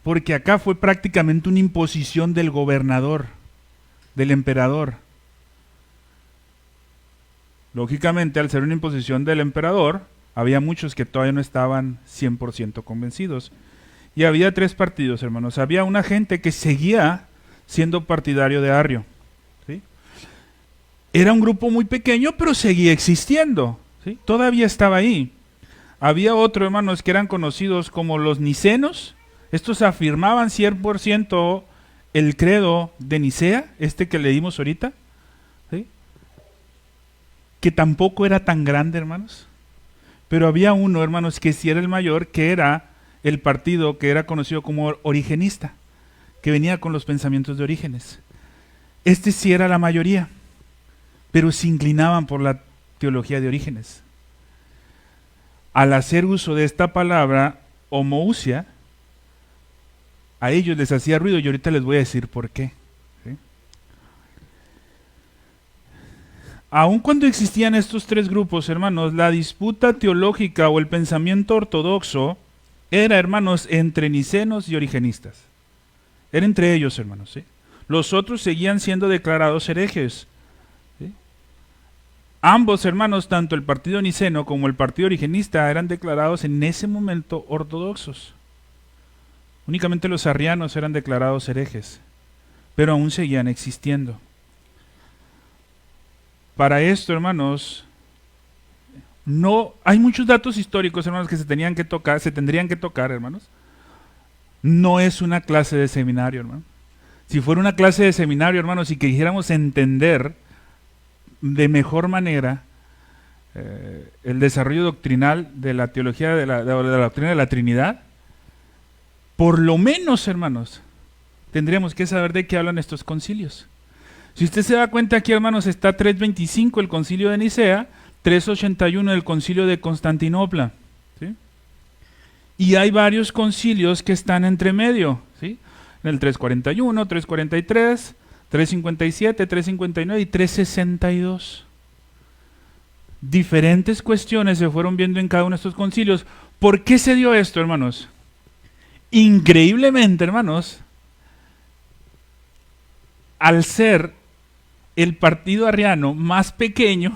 porque acá fue prácticamente una imposición del gobernador, del emperador. Lógicamente, al ser una imposición del emperador, había muchos que todavía no estaban 100% convencidos. Y había 3 partidos, hermanos. Había una gente que seguía siendo partidario de Arrio, ¿sí? Era un grupo muy pequeño, pero seguía existiendo, ¿sí? Todavía estaba ahí. Había otro, hermanos, que eran conocidos como los nicenos. Estos afirmaban 100% el credo de Nicea, que leímos ahorita, ¿sí? Que tampoco era tan grande, hermanos. Pero había uno, hermanos, que sí era el mayor, que era el partido que era conocido como origenista, que venía con los pensamientos de Orígenes. Sí era la mayoría, pero se inclinaban por la teología de Orígenes. Al hacer uso de esta palabra, homoousia, a ellos les hacía ruido y ahorita les voy a decir por qué. ¿Sí? Aun cuando existían estos 3 grupos, hermanos, la disputa teológica o el pensamiento ortodoxo era, hermanos, entre nicenos y origenistas. Era entre ellos, hermanos, ¿sí? Los otros seguían siendo declarados herejes, ¿sí? Ambos, hermanos, tanto el partido niceno como el partido origenista, eran declarados en ese momento ortodoxos. Únicamente los arrianos eran declarados herejes, pero aún seguían existiendo. Para esto, hermanos, no hay muchos datos históricos, hermanos, que se tendrían que tocar, hermanos. No es una clase de seminario, hermano. Si fuera una clase de seminario, hermanos, y quisiéramos entender de mejor manera el desarrollo doctrinal de la teología de la doctrina de la Trinidad, por lo menos, hermanos, tendríamos que saber de qué hablan estos concilios. Si usted se da cuenta aquí, hermanos, está 325 el concilio de Nicea, 381 el concilio de Constantinopla, ¿sí? Y hay varios concilios que están entre medio, ¿sí? En el 341, 343, 357, 359 y 362. Diferentes cuestiones se fueron viendo en cada uno de estos concilios. ¿Por qué se dio esto, hermanos? Increíblemente, hermanos, al ser el partido arriano más pequeño,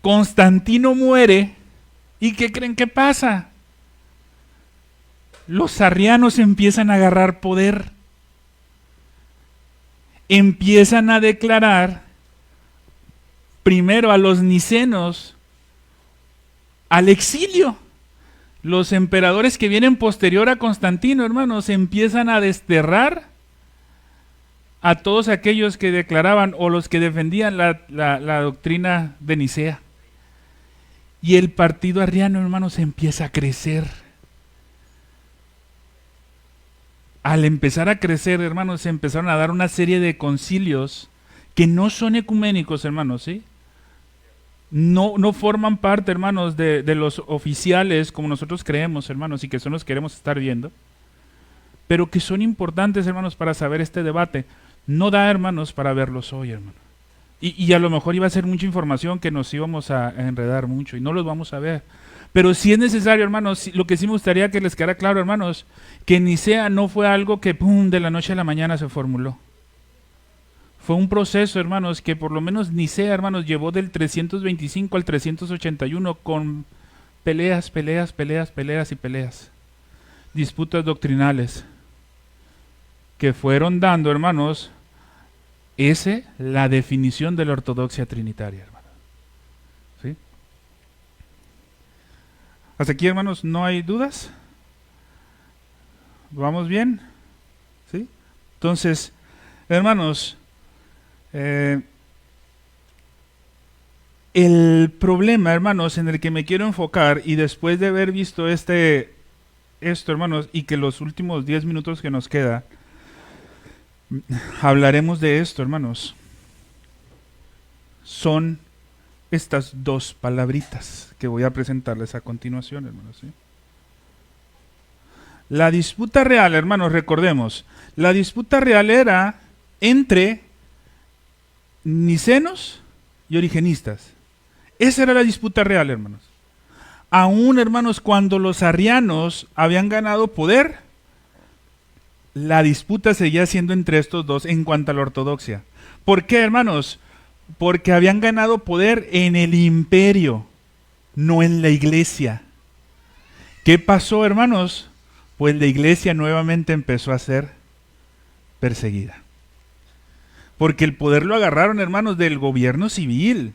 Constantino muere, ¿y qué creen que pasa? Los arrianos empiezan a agarrar poder, empiezan a declarar primero a los nicenos al exilio. Los emperadores que vienen posterior a Constantino, hermanos, empiezan a desterrar a todos aquellos que declaraban o los que defendían la doctrina de Nicea. Y el partido arriano, hermanos, empieza a crecer. Al empezar a crecer, hermanos, se empezaron a dar una serie de concilios que no son ecuménicos, hermanos, ¿sí? No forman parte, hermanos, de los oficiales como nosotros creemos, hermanos, y que son los que queremos estar viendo, pero que son importantes, hermanos, para saber este debate. No da, hermanos, para verlos hoy, hermano. Y a lo mejor iba a ser mucha información que nos íbamos a enredar mucho y no los vamos a ver. Pero si es necesario, hermanos, lo que sí me gustaría que les quedara claro, hermanos, que Nicea no fue algo que pum, de la noche a la mañana se formuló. Fue un proceso, hermanos, que por lo menos Nicea, hermanos, llevó del 325 al 381 con peleas y peleas. Disputas doctrinales. que fueron dando, hermanos, la definición de la ortodoxia trinitaria, hermanos. ¿Sí? Hasta aquí, hermanos, ¿no hay dudas? ¿Vamos bien? ¿Sí? Entonces, hermanos, el problema, hermanos, en el que me quiero enfocar, y después de haber visto esto, hermanos, y que los últimos 10 minutos que nos queda, hablaremos de esto, hermanos, son estas dos palabritas que voy a presentarles a continuación, hermanos. ¿Sí? La disputa real, hermanos, recordemos, la disputa real era entre nicenos y origenistas. Esa era la disputa real, hermanos. Aún, hermanos, cuando los arrianos habían ganado poder, la disputa seguía siendo entre estos dos en cuanto a la ortodoxia. ¿Por qué, hermanos? Porque habían ganado poder en el imperio, no en la iglesia. ¿Qué pasó, hermanos? Pues la iglesia nuevamente empezó a ser perseguida. Porque el poder lo agarraron, hermanos, del gobierno civil.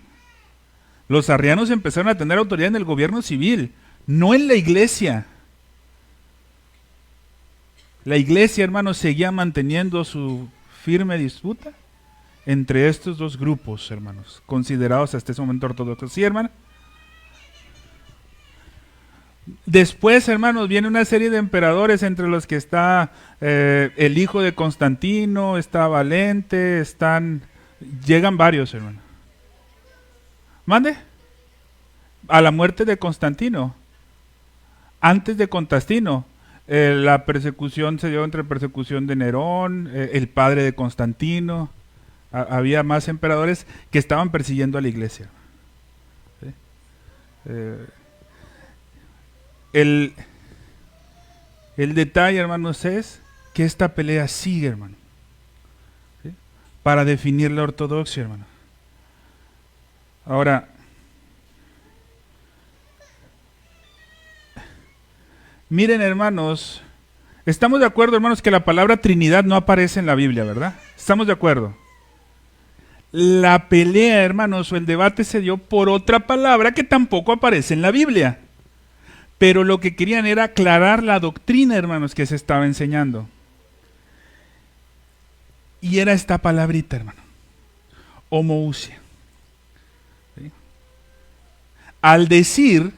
Los arrianos empezaron a tener autoridad en el gobierno civil, no en la iglesia. La iglesia, hermanos, seguía manteniendo su firme disputa entre estos dos grupos, hermanos, considerados hasta ese momento ortodoxos. ¿Sí, hermano? Después, hermanos, viene una serie de emperadores entre los que está el hijo de Constantino, está Valente, llegan varios, hermanos. ¿Mande? A la muerte de Constantino. Antes de Constantino, la persecución se dio entre persecución de Nerón, el padre de Constantino. Había más emperadores que estaban persiguiendo a la iglesia. ¿Sí? El detalle, hermanos, es que esta pelea sigue, hermano. ¿Sí? Para definir la ortodoxia, hermano. Ahora, miren, hermanos, estamos de acuerdo, hermanos, que la palabra Trinidad no aparece en la Biblia, ¿verdad? Estamos de acuerdo. La pelea, hermanos, o el debate se dio por otra palabra que tampoco aparece en la Biblia. Pero lo que querían era aclarar la doctrina, hermanos, que se estaba enseñando. Y era esta palabrita, hermano. Homoousia. ¿Sí? Al decir,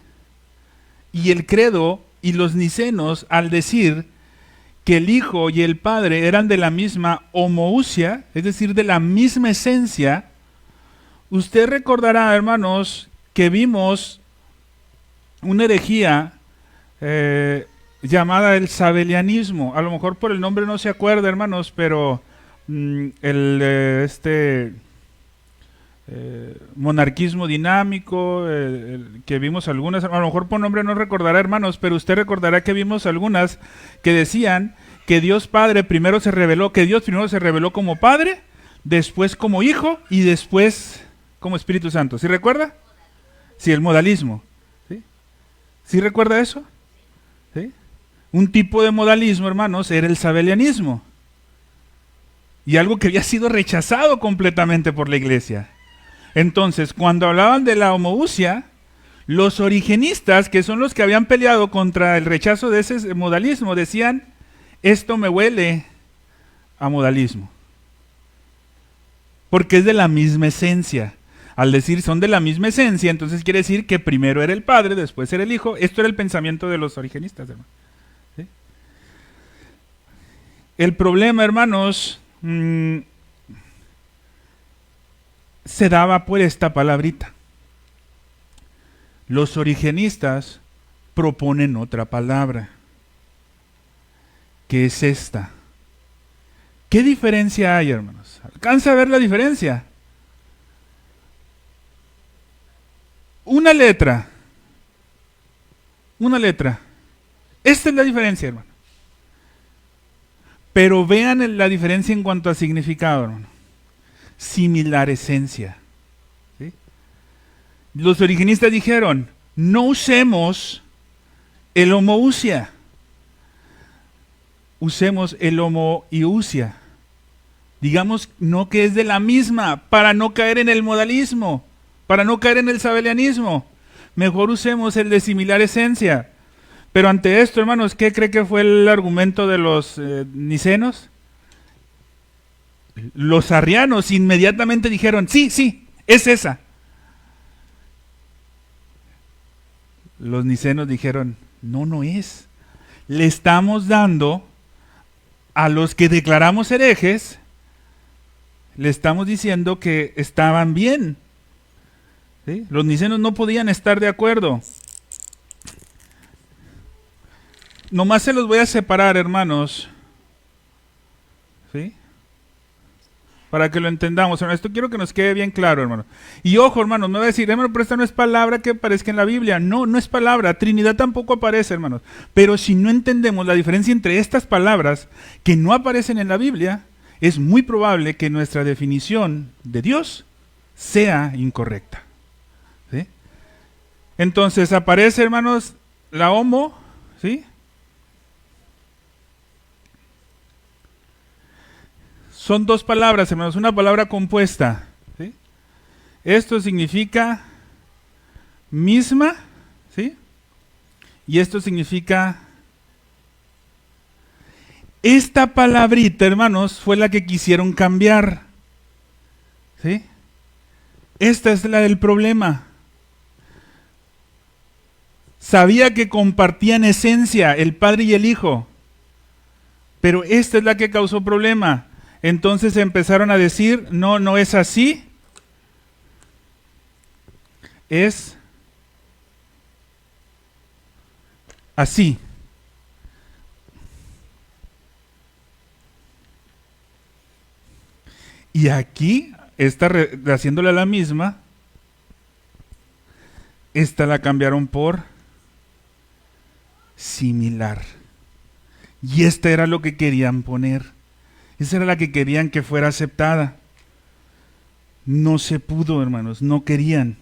y el credo y los nicenos, al decir que el Hijo y el Padre eran de la misma homoousia, es decir, de la misma esencia, usted recordará, hermanos, que vimos una herejía llamada el sabelianismo. A lo mejor por el nombre no se acuerda, hermanos, pero monarquismo dinámico, que vimos algunas, a lo mejor por nombre no recordará, hermanos, pero usted recordará que vimos algunas que decían que Dios Padre primero se reveló, que Dios primero se reveló como Padre, después como Hijo y después como Espíritu Santo. ¿Sí recuerda? Sí, el modalismo. ¿Sí? ¿Sí recuerda eso? ¿Sí? Un tipo de modalismo, hermanos, era el sabelianismo. Y algo que había sido rechazado completamente por la iglesia. Entonces, cuando hablaban de la homoousia, los origenistas, que son los que habían peleado contra el rechazo de ese modalismo, decían, esto me huele a modalismo. Porque es de la misma esencia. Al decir son de la misma esencia, entonces quiere decir que primero era el Padre, después era el Hijo. Esto era el pensamiento de los origenistas, hermano. ¿Sí? El problema, hermanos, se daba por esta palabrita. Los origenistas proponen otra palabra, que es esta. ¿Qué diferencia hay, hermanos? ¿Alcanza a ver la diferencia? Una letra. Esta es la diferencia, hermano. Pero vean la diferencia en cuanto a significado, hermano. Similar esencia. ¿Sí? Los origenistas dijeron, no usemos el homoousia. usemos el homoiousia. Digamos no que es de la misma, para no caer en el modalismo, para no caer en el sabelianismo. Mejor usemos el de similar esencia. Pero ante esto, hermanos, ¿qué cree que fue el argumento de los nicenos? Los arrianos inmediatamente dijeron, sí, es esa. Los nicenos dijeron, no es. Le estamos dando a los que declaramos herejes, le estamos diciendo que estaban bien. ¿Sí? Los nicenos no podían estar de acuerdo. Nomás se los voy a separar, hermanos. ¿Sí? Para que lo entendamos. Esto quiero que nos quede bien claro, hermano. Y ojo, hermanos, me va a decir, hermano, pero esta no es palabra que aparezca en la Biblia. No es palabra. Trinidad tampoco aparece, hermanos. Pero si no entendemos la diferencia entre estas palabras que no aparecen en la Biblia, es muy probable que nuestra definición de Dios sea incorrecta. ¿Sí? Entonces aparece, hermanos, la homo, ¿sí? Son dos palabras, hermanos, una palabra compuesta. ¿Sí? Esto significa misma, ¿sí? Y esto significa... Esta palabrita, hermanos, fue la que quisieron cambiar. ¿Sí? Esta es la del problema. Sabía que compartían esencia el Padre y el Hijo, pero esta es la que causó problema. Entonces empezaron a decir, no es así, es así. Y aquí, haciéndole a la misma, esta la cambiaron por similar. Y esta era lo que querían poner. Esa era la que querían que fuera aceptada. No se pudo, hermanos, no querían.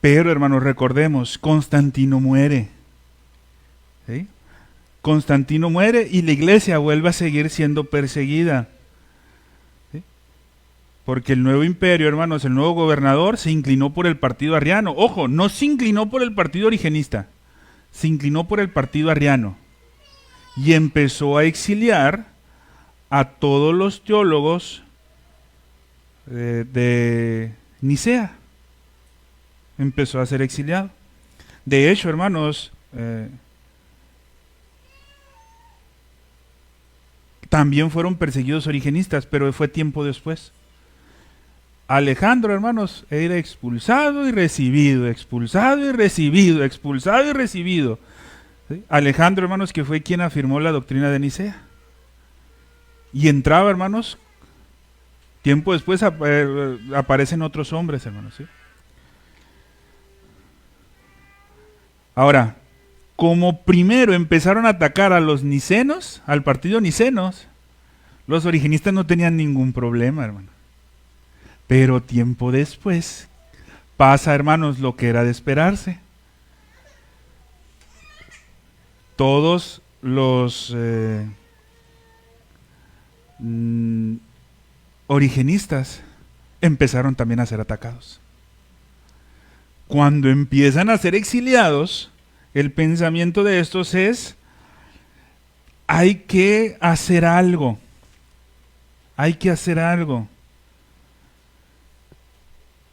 Pero, hermanos, recordemos, Constantino muere. ¿Sí? Constantino muere y la iglesia vuelve a seguir siendo perseguida. ¿Sí? Porque el nuevo imperio, hermanos, el nuevo gobernador se inclinó por el partido arriano. Ojo, no se inclinó por el partido origenista. Se inclinó por el partido arriano y empezó a exiliar a todos los teólogos de Nicea. Empezó a ser exiliado. De hecho, hermanos, también fueron perseguidos origenistas, pero fue tiempo después. Alejandro, hermanos, era expulsado y recibido, expulsado y recibido, expulsado y recibido. ¿Sí? Alejandro, hermanos, que fue quien afirmó la doctrina de Nicea. Y entraba, hermanos, tiempo después aparecen otros hombres, hermanos. ¿Sí? Ahora, como primero empezaron a atacar a los nicenos, al partido nicenos, los origenistas no tenían ningún problema, hermano. Pero tiempo después pasa, hermanos, lo que era de esperarse. Todos los origenistas empezaron también a ser atacados. Cuando empiezan a ser exiliados, el pensamiento de estos es, hay que hacer algo. Hay que hacer algo.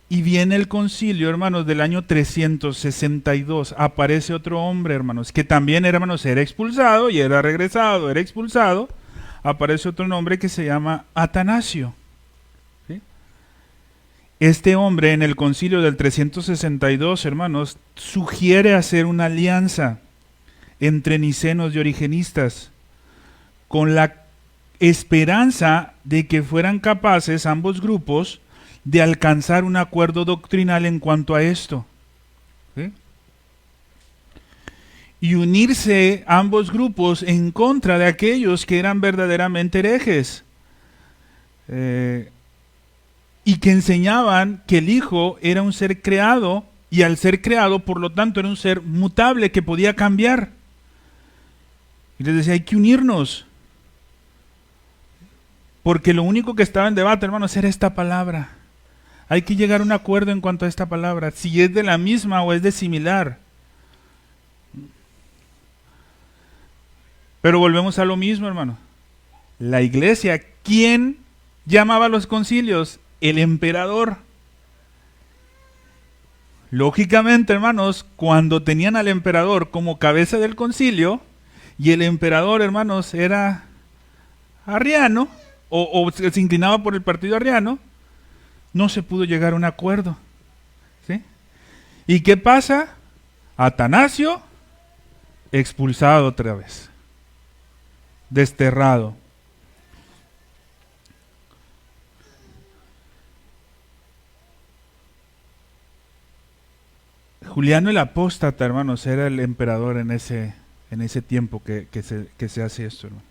Y viene el concilio, hermanos, del año 362. Aparece otro hombre, hermanos, que también, hermanos, era expulsado y era regresado, era expulsado. Aparece otro nombre que se llama Atanasio. ¿Sí? Este hombre en el concilio del 362, hermanos, sugiere hacer una alianza entre nicenos y origenistas con la esperanza de que fueran capaces ambos grupos de alcanzar un acuerdo doctrinal en cuanto a esto. ¿Sí? Y unirse ambos grupos en contra de aquellos que eran verdaderamente herejes y que enseñaban que el Hijo era un ser creado Y al ser creado, por lo tanto, era un ser mutable que podía cambiar. Y les decía, hay que unirnos. Porque lo único que estaba en debate, hermanos, era esta palabra. Hay que llegar a un acuerdo en cuanto a esta palabra, si es de la misma o es de similar. Pero volvemos a lo mismo, hermano. La iglesia, ¿quién llamaba a los concilios? El emperador. Lógicamente, hermanos, cuando tenían al emperador como cabeza del concilio, y el emperador, hermanos, era arriano, o se inclinaba por el partido arriano, no se pudo llegar a un acuerdo. ¿Sí? ¿Y qué pasa? Atanasio, expulsado otra vez, desterrado. Juliano el Apóstata, hermanos, era el emperador en ese tiempo que se hace esto, hermano.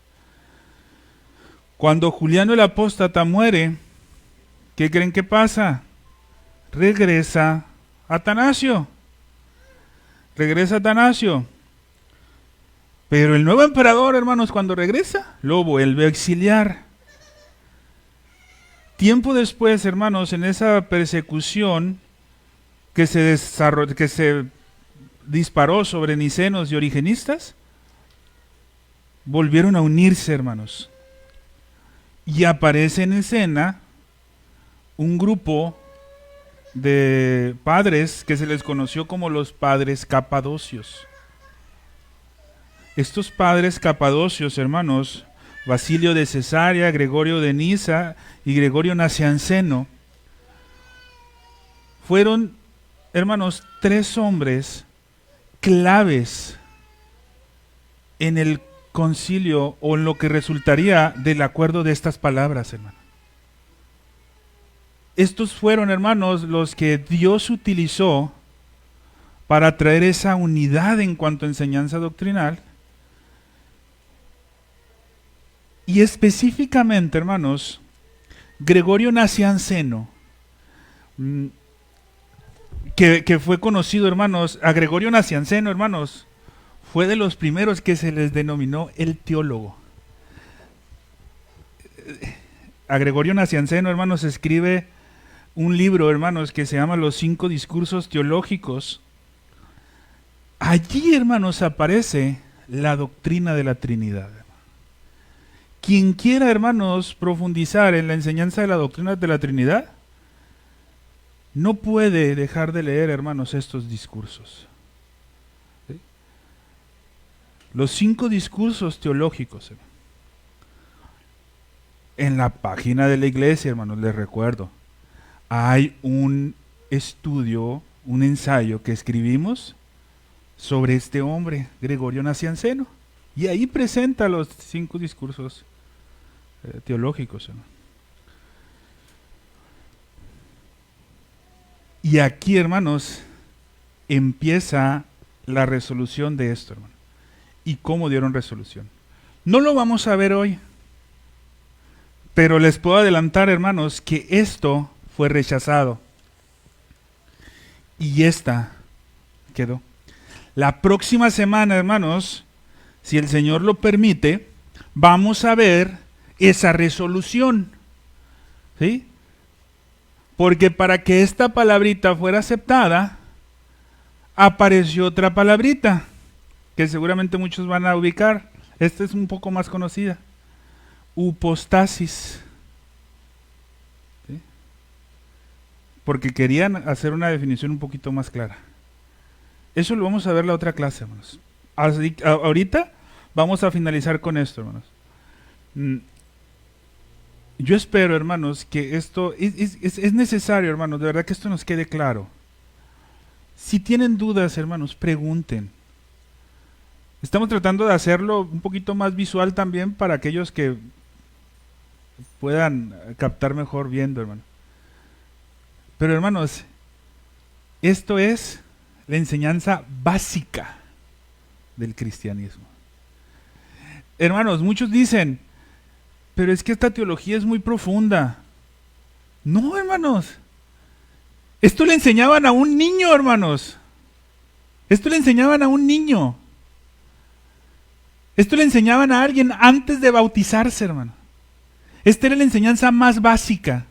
Cuando Juliano el Apóstata muere, ¿qué creen que pasa? Regresa Atanasio. Regresa Atanasio. Pero el nuevo emperador, hermanos, cuando regresa, lo vuelve a exiliar. Tiempo después, hermanos, en esa persecución que se disparó sobre nicenos y origenistas, volvieron a unirse, hermanos. Y aparece en escena un grupo de padres que se les conoció como los padres capadocios. Estos padres capadocios, hermanos, Basilio de Cesarea, Gregorio de Niza y Gregorio Nacianceno, fueron, hermanos, 3 hombres claves en el concilio o en lo que resultaría del acuerdo de estas palabras, hermano. Estos fueron, hermanos, los que Dios utilizó para traer esa unidad en cuanto a enseñanza doctrinal. Y específicamente, hermanos, Gregorio Nacianceno, que fue conocido, hermanos, a Gregorio Nacianceno, hermanos, fue de los primeros que se les denominó el teólogo. A Gregorio Nacianceno, hermanos, escribe un libro, hermanos, que se llama Los 5 discursos teológicos. Allí, hermanos, aparece la doctrina de la Trinidad. Quien quiera, hermanos, profundizar en la enseñanza de la doctrina de la Trinidad, no puede dejar de leer, hermanos, estos discursos. ¿Sí? Los 5 discursos teológicos. En la página de la iglesia, hermanos, les recuerdo, hay un estudio, un ensayo que escribimos sobre este hombre, Gregorio Nacianceno, y ahí presenta los 5 discursos teológicos, hermano. Y aquí, hermanos, empieza la resolución de esto, hermano. ¿Y cómo dieron resolución? No lo vamos a ver hoy, pero les puedo adelantar, hermanos, que esto fue rechazado. Y esta quedó. La próxima semana, hermanos, si el Señor lo permite, vamos a ver esa resolución. ¿Sí? Porque para que esta palabrita fuera aceptada, apareció otra palabrita, que seguramente muchos van a ubicar. Esta es un poco más conocida. Upostasis. ¿Sí? Porque querían hacer una definición un poquito más clara. Eso lo vamos a ver la otra clase, hermanos. Ahorita vamos a finalizar con esto, hermanos. Yo espero, hermanos, que esto es necesario, hermanos, de verdad que esto nos quede claro. Si tienen dudas, hermanos, pregunten. Estamos tratando de hacerlo un poquito más visual también para aquellos que puedan captar mejor viendo, hermano. Pero, hermanos, esto es la enseñanza básica del cristianismo. Hermanos, muchos dicen, pero es que esta teología es muy profunda. No, hermanos. Esto le enseñaban a un niño, hermanos. Esto le enseñaban a un niño. Esto le enseñaban a alguien antes de bautizarse, hermano. Esta era la enseñanza más básica.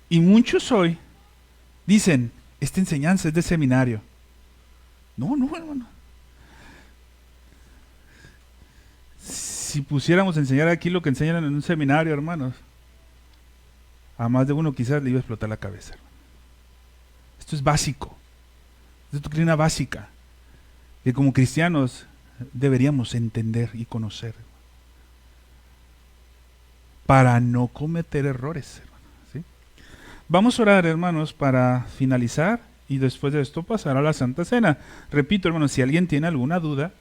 Y muchos hoy dicen, esta enseñanza es de seminario. No, no, hermano. Si pusiéramos a enseñar aquí lo que enseñan en un seminario, hermanos, a más de uno quizás le iba a explotar la cabeza. Esto es básico. Esto es doctrina básica que como cristianos deberíamos entender y conocer para no cometer errores, hermano, ¿sí? Vamos a orar, hermanos, para finalizar y después de esto pasar a la Santa Cena. Repito, hermanos, si alguien tiene alguna duda,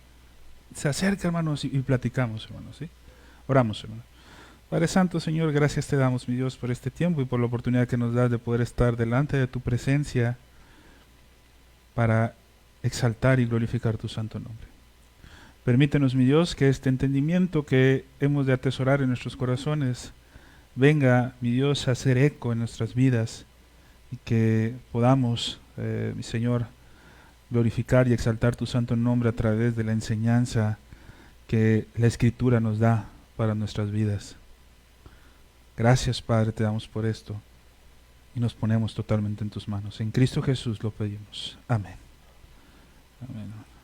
se acerca, hermanos, y platicamos, hermanos, ¿sí? Oramos, hermanos. Padre Santo, Señor, gracias te damos, mi Dios, por este tiempo y por la oportunidad que nos das de poder estar delante de tu presencia para exaltar y glorificar tu santo nombre. Permítenos, mi Dios, que este entendimiento que hemos de atesorar en nuestros corazones venga, mi Dios, a hacer eco en nuestras vidas y que podamos, mi Señor, glorificar y exaltar tu santo nombre a través de la enseñanza que la Escritura nos da para nuestras vidas. Gracias, Padre, te damos por esto y nos ponemos totalmente en tus manos. En Cristo Jesús lo pedimos. Amén. Amén.